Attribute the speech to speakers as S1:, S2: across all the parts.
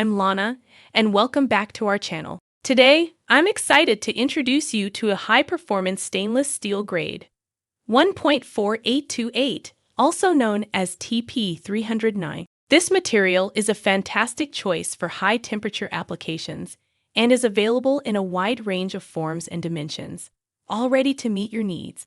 S1: I'm Lana, and welcome back to our channel. Today, I'm excited to introduce you to a high-performance stainless steel grade 1.4828, also known as TP309. This material is a fantastic choice for high-temperature applications and is available in a wide range of forms and dimensions, all ready to meet your needs.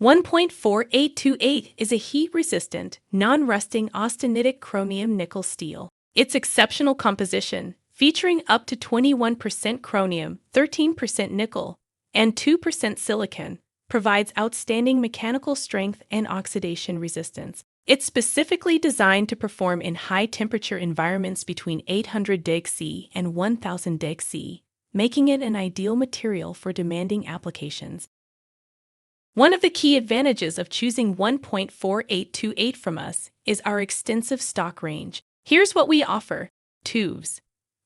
S1: 1.4828 is a heat-resistant, non-rusting austenitic chromium-nickel steel. Its exceptional composition, featuring up to 21% chromium, 13% nickel, and 2% silicon, provides outstanding mechanical strength and oxidation resistance. It's specifically designed to perform in high-temperature environments between 800 degrees C and 1000 degrees C, making it an ideal material for demanding applications. One of the key advantages of choosing 1.4828 from us is our extensive stock range. Here's what we offer: tubes,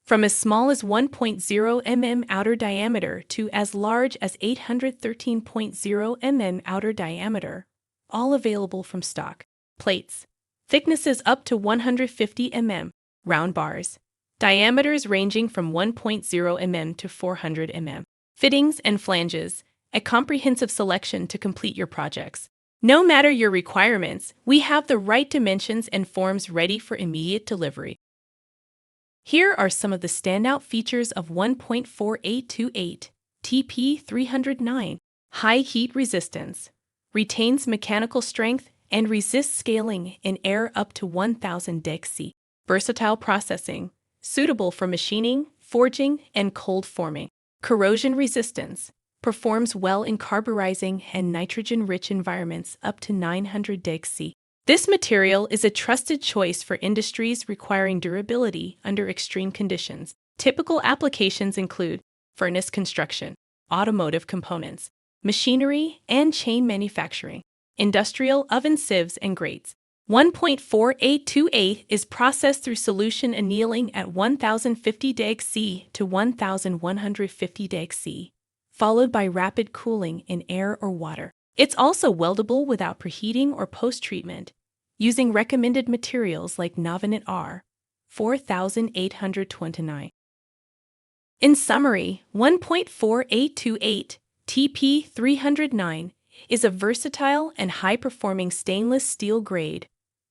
S1: from as small as 1.0 mm outer diameter to as large as 813.0 mm outer diameter, all available from stock. Plates, thicknesses up to 150 mm, round bars, diameters ranging from 1.0 mm to 400 mm. Fittings and flanges, a comprehensive selection to complete your projects. No matter your requirements, we have the right dimensions and forms ready for immediate delivery. Here are some of the standout features of 1.4828 TP309. High heat resistance, retains mechanical strength, and resists scaling in air up to 1000 degrees C. Versatile processing, suitable for machining, forging, and cold forming. Corrosion resistance, performs well in carburizing and nitrogen-rich environments up to 900 degrees C. This material is a trusted choice for industries requiring durability under extreme conditions. Typical applications include furnace construction, automotive components, machinery and chain manufacturing, industrial oven sieves and grates. 1.4828 is processed through solution annealing at 1050 degrees C to 1150 degrees C, followed by rapid cooling in air or water. It's also weldable without preheating or post-treatment, using recommended materials like Novinate R 4829. In summary, 1.4828 TP309 is a versatile and high-performing stainless steel grade,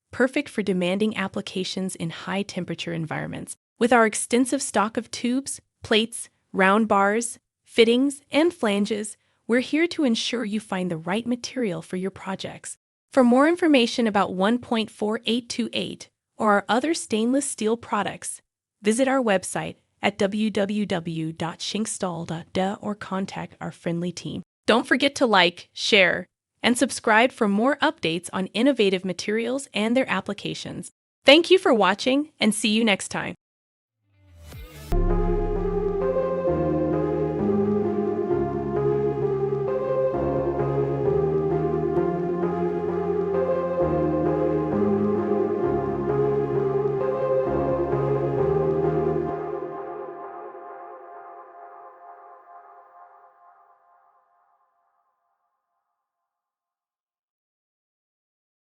S1: perfect for demanding applications in high-temperature environments. With our extensive stock of tubes, plates, round bars, fittings, and flanges, we're here to ensure you find the right material for your projects. For more information about 1.4828 or our other stainless steel products, visit our website at www.schenkstahl.de or contact our friendly team. Don't forget to like, share, and subscribe for more updates on innovative materials and their applications. Thank you for watching, and see you next time.